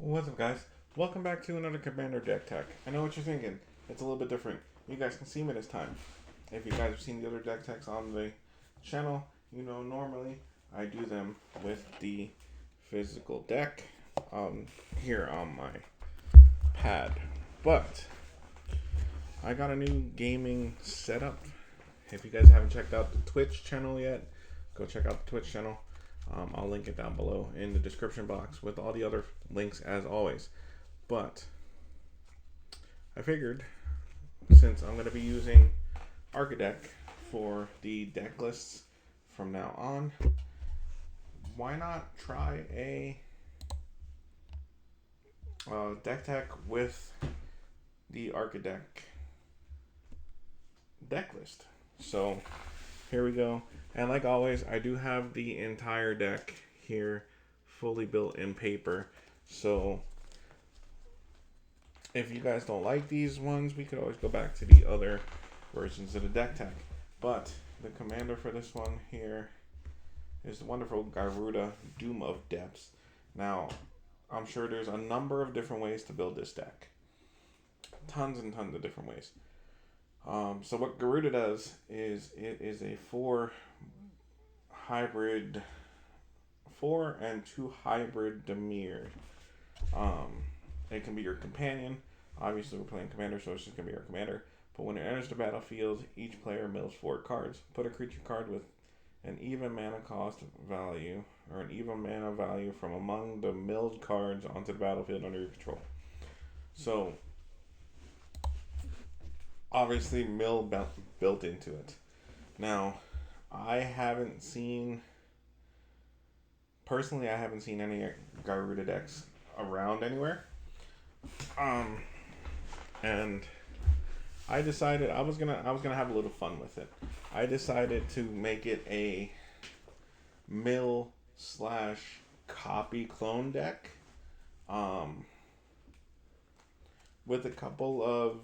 What's up, guys? Welcome back to another Commander deck tech. I know what you're thinking. It's a little bit different. You guys can see me this time. If you guys have seen the other deck techs on the channel, you know normally I do them with the physical deck here on my pad. But I got a new gaming setup. If you guys haven't checked out the Twitch channel yet, go check out the Twitch channel. I'll link it down below in the description box with all the other links as always. But I figured since I'm going to be using Archideck for the deck lists from now on, why not try a deck tech with the Archideck deck list. So here we go. And like always, I do have the entire deck here fully built in paper. So if you guys don't like these ones, we could always go back to the other versions of the deck tech. But the commander for this one here is the wonderful Gyruda, Doom of Depths. Now, I'm sure there's a number of different ways to build this deck. Tons and tons of different ways. So what Gyruda does is it is a 4 and 2 hybrid Dimir. It can be your companion. Obviously, we're playing commander, so it's just gonna be our commander. But when it enters the battlefield, each player mills 4 cards. Put a creature card with an even mana cost value or an even mana value from among the milled cards onto the battlefield under your control. So obviously mill built into it. Now, I haven't seen any Gyruda decks around anywhere. And I decided I was gonna have a little fun with it. I decided to make it a mill / copy clone deck. With a couple of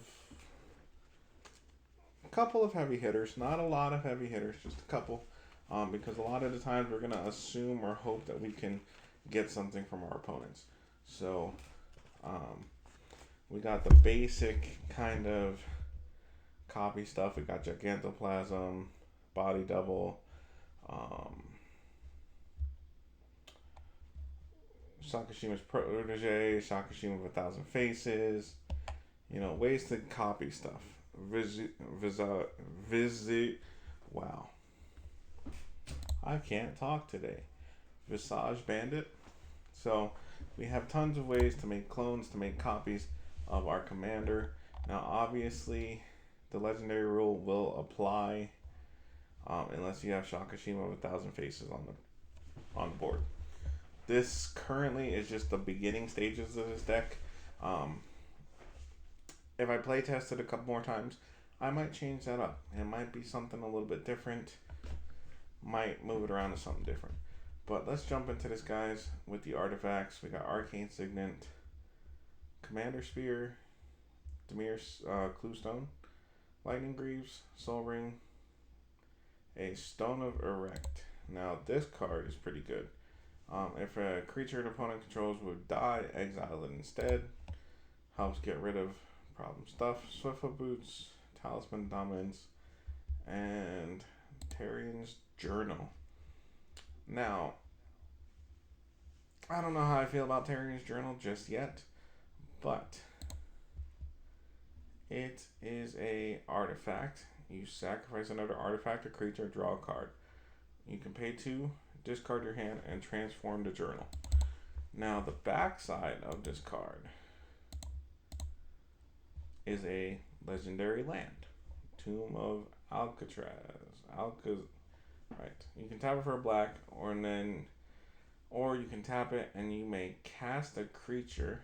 heavy hitters. Not a lot of heavy hitters, just a couple. Because a lot of the times we're gonna assume or hope that we can get something from our opponents. So we got the basic kind of copy stuff. We got Gigantoplasm, Body Double, Sakashima's Protege, Sakashima with 1,000 Faces. You know, ways to copy stuff. Wow. I can't talk today. Visage Bandit. So we have tons of ways to make clones, to make copies of our commander. Now, obviously, the legendary rule will apply unless you have Shakashima with 1,000 Faces on the board. This currently is just the beginning stages of this deck. If I play test it a couple more times, I might change that up. It might be something a little bit different. Might move it around to something different. But let's jump into this, guys, with the artifacts. We got Arcane Signet, Commander Spear, Dimir's Cluestone, Lightning Greaves, Soul Ring, a Stone of Erect. Now, this card is pretty good. If a creature an opponent controls would die, exile it instead. Helps get rid of problem stuff. Swiftfoot Boots, Talisman Dominance, and Tarian's Journal. Now, I don't know how I feel about Tarian's Journal just yet, but it is a artifact. You sacrifice another artifact or creature, draw a card. You can pay 2, discard your hand, and transform the journal. Now, the backside of this card is a legendary land, Tomb of Alcatraz. Right. You can tap it for a black, or you can tap it and you may cast a creature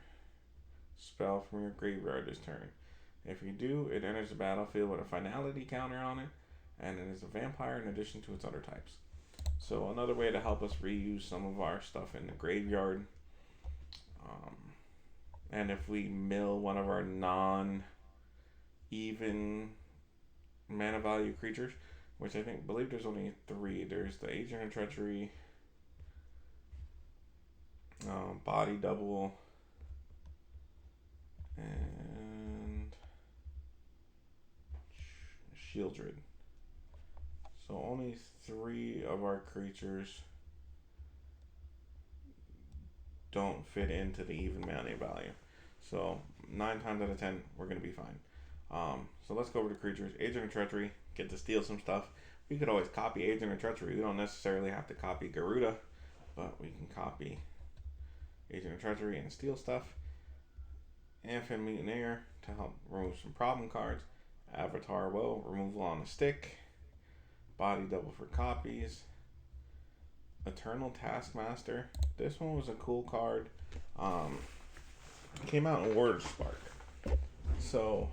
spell from your graveyard this turn. If you do, it enters the battlefield with a finality counter on it, and it is a vampire in addition to its other types. So another way to help us reuse some of our stuff in the graveyard. And if we mill one of our non-even mana value creatures, which believe there's only 3. There's the Agent of Treachery, Body Double, Shieldred. So only 3 of our creatures don't fit into the even mana value. So 9 times out of 10, we're going to be fine. So let's go over to creatures. Agent of Treachery, get to steal some stuff. We could always copy Agent of Treachery. We don't necessarily have to copy Gyruda, but we can copy Agent of Treachery and steal stuff. Amphibian Mutineer to help remove some problem cards. Avatar Woe, removal on a stick. Body double for copies. Eternal Taskmaster. This one was a cool card. Came out in Word Spark. So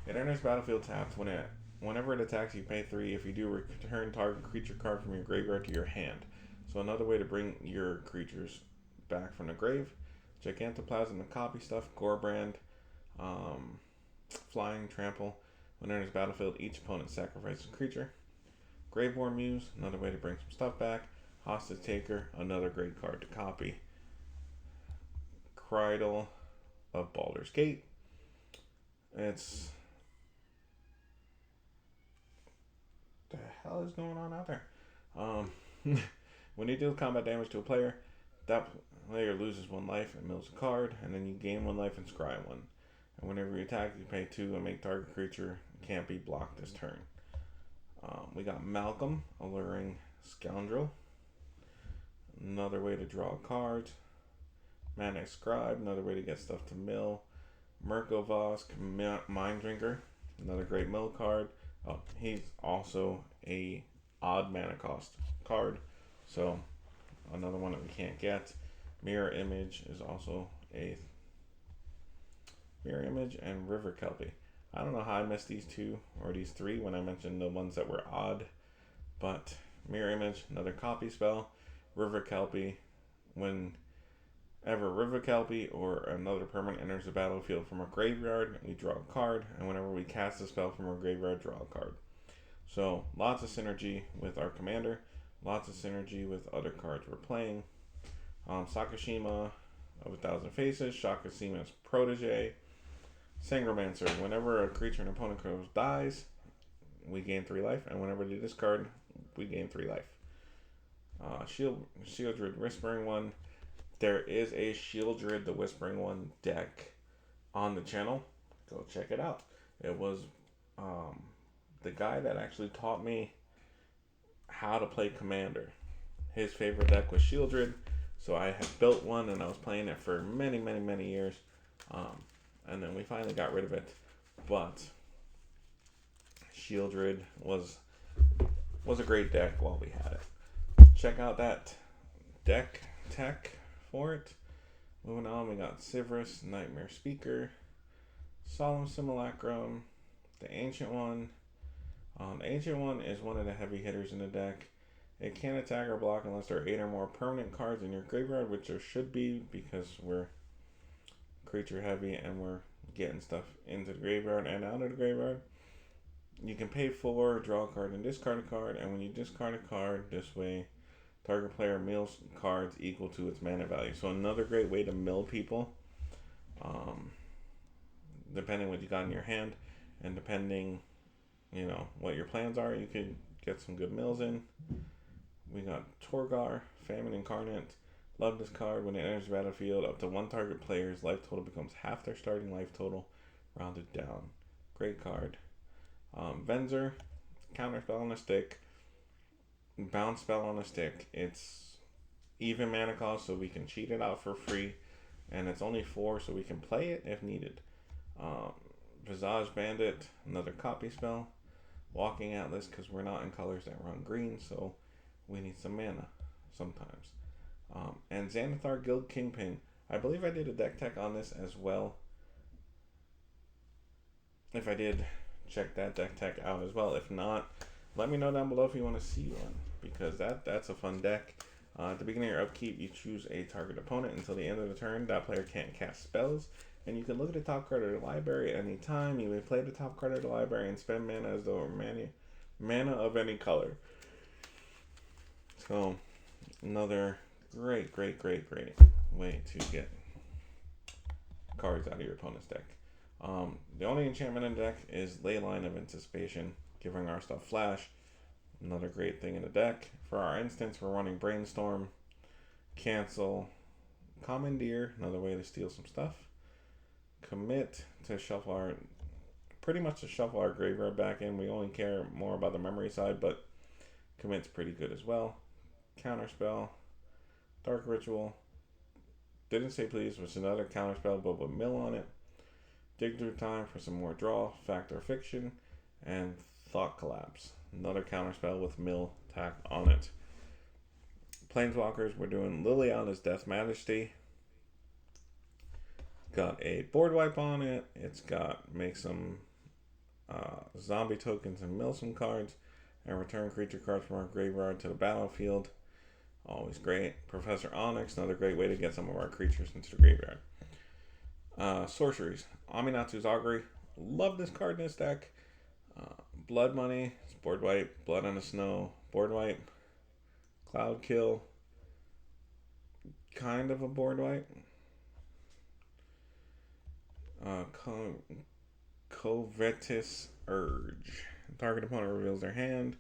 it enters battlefield tapped. Whenever it attacks, you pay 3. If you do, return target creature card from your graveyard to your hand. So another way to bring your creatures back from the grave. Gigantoplasm and copy stuff. Gorebrand. Flying Trample. When it enters battlefield, each opponent sacrifices a creature. Graveborn Muse, another way to bring some stuff back. Hostage Taker, another great card to copy. Cridle of Baldur's Gate. It's... the hell is going on out there? When you deal combat damage to a player, that player loses 1 life and mills a card, and then you gain 1 life and scry 1. And whenever you attack, you pay 2 and make target creature can't be blocked this turn. We got Malcolm, Alluring Scoundrel. Another way to draw cards. Manic Scribe, another way to get stuff to mill. Murkovosk, Mind Drinker, another great mill card. Oh, he's also a odd mana cost card, so another one that we can't get. Mirror Image is also a Mirror Image, and River Kelpie. I don't know how I missed these 2 or these 3 when I mentioned the ones that were odd, but Mirror Image, another copy spell. River Kelpie, whenever River Kelpie or another permanent enters the battlefield from a graveyard, we draw a card, and whenever we cast a spell from our graveyard, draw a card. So lots of synergy with our commander, lots of synergy with other cards we're playing. Sakashima of 1,000 Faces, Shakashima's Protege. Sangromancer, whenever a creature an opponent controls dies, we gain 3 life, and whenever they discard, we gain 3 life. Shieldred Whispering One. There is a Shieldred the Whispering One deck on the channel. Go check it out. It was the guy that actually taught me how to play Commander. His favorite deck was Shieldred, so I had built one and I was playing it for many, many, many years. And then we finally got rid of it, but Shieldred was a great deck while we had it. Check out that deck tech for it. Moving on, we got Sivrus, Nightmare Speaker, Solemn Simulacrum, the Ancient One. The Ancient One is one of the heavy hitters in the deck. It can't attack or block unless there are 8 or more permanent cards in your graveyard, which there should be because we're creature heavy and we're getting stuff into the graveyard and out of the graveyard. You can pay 4, draw a card, and discard a card, and when you discard a card this way, target player mills cards equal to its mana value. So another great way to mill people, depending what you got in your hand and depending what your plans are, you could get some good mills in. We got Torgar, Famine Incarnate. Love this card. When it enters the battlefield, up to 1 target player's life total becomes half their starting life total, rounded down. Great card. Venzer, counter spell on a stick, bounce spell on a stick. It's even mana cost, so we can cheat it out for free, and it's only 4, so we can play it if needed. Visage Bandit, another copy spell. Walking Atlas, because we're not in colors that run green, so we need some mana sometimes. And Xanathar Guild Kingpin. I believe I did a deck tech on this as well. If I did, check that deck tech out as well. If not, let me know down below if you want to see one, because that's a fun deck. At the beginning of your upkeep, you choose a target opponent. Until the end of the turn, that player can't cast spells. And you can look at the top card of the library at any time. You may play the top card of the library and spend mana as though mana of any color. So, another great way to get cards out of your opponent's deck. The only enchantment in the deck is Leyline of Anticipation, giving our stuff flash. Another great thing in the deck. For our instance, we're running Brainstorm, Cancel, Commandeer, another way to steal some stuff. Commit to shuffle our, pretty much to shuffle our graveyard back in. We only care more about the memory side, but commit's pretty good as well. Counterspell, Dark Ritual, didn't say please, was another counterspell, but with mill on it. Dig Through Time for some more draw, Fact or Fiction, and Thought Collapse, another counterspell with mill tacked on it. Planeswalkers, we're doing Liliana's Death Majesty. Got a board wipe on it. It's got make some zombie tokens and mill some cards, and return creature cards from our graveyard to the battlefield. Always great. Professor Onyx, another great way to get some of our creatures into the graveyard. Sorceries. Aminatu's Augury. Love this card in this deck. Blood Money. It's board wipe. Blood on the Snow. Board wipe. Cloud Kill. Kind of a board wipe. Covetous Urge. Target opponent reveals their hand.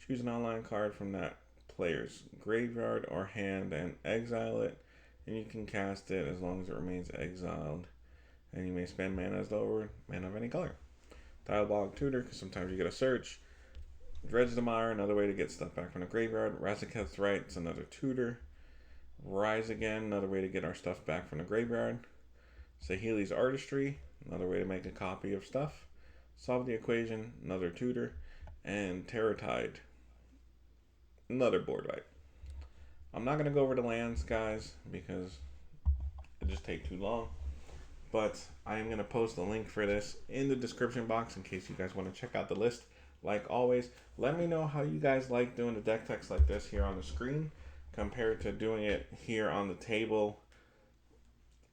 Choose an online card from that player's graveyard or hand and exile it. And you can cast it as long as it remains exiled. And you may spend mana as though mana of any color. Dialogue Tutor, because sometimes you get a search. Dredge the Mire, another way to get stuff back from the graveyard. Razaketh's Right's another tutor. Rise Again, another way to get our stuff back from the graveyard. Sahili's Artistry, another way to make a copy of stuff. Solve the Equation, another tutor. And Terror Tide, another board wipe. I'm not going to go over the lands, guys, because it just take too long. But I am going to post a link for this in the description box in case you guys want to check out the list. Like always, let me know how you guys like doing the deck text like this here on the screen compared to doing it here on the table.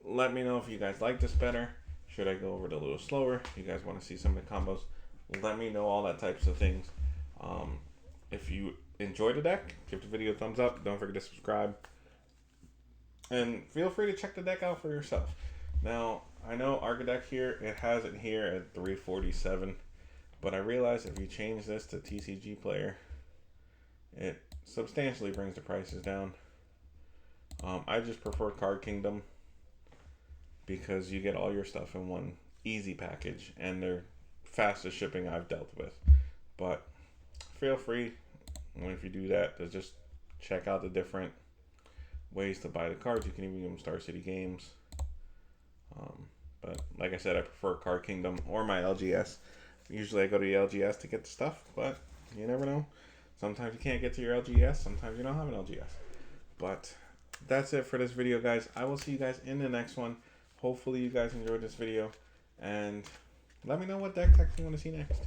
Let me know if you guys like this better. Should I go over it a little slower? If you guys want to see some of the combos, let me know all that types of things. If you enjoyed the deck, give the video a thumbs up. Don't forget to subscribe. And feel free to check the deck out for yourself. Now, I know Architect here, it has it here at 347. But I realize if you change this to TCG Player, it substantially brings the prices down. I just prefer Card Kingdom because you get all your stuff in one easy package and they're fastest shipping I've dealt with. But feel free, if you do that, to just check out the different ways to buy the cards. You can even give them Star City Games. But like I said, I prefer Card Kingdom or my LGS. Usually I go to the LGS to get the stuff, but you never know. Sometimes you can't get to your LGS. Sometimes you don't have an LGS. But that's it for this video, guys. I will see you guys in the next one. Hopefully you guys enjoyed this video. And let me know what deck text you want to see next.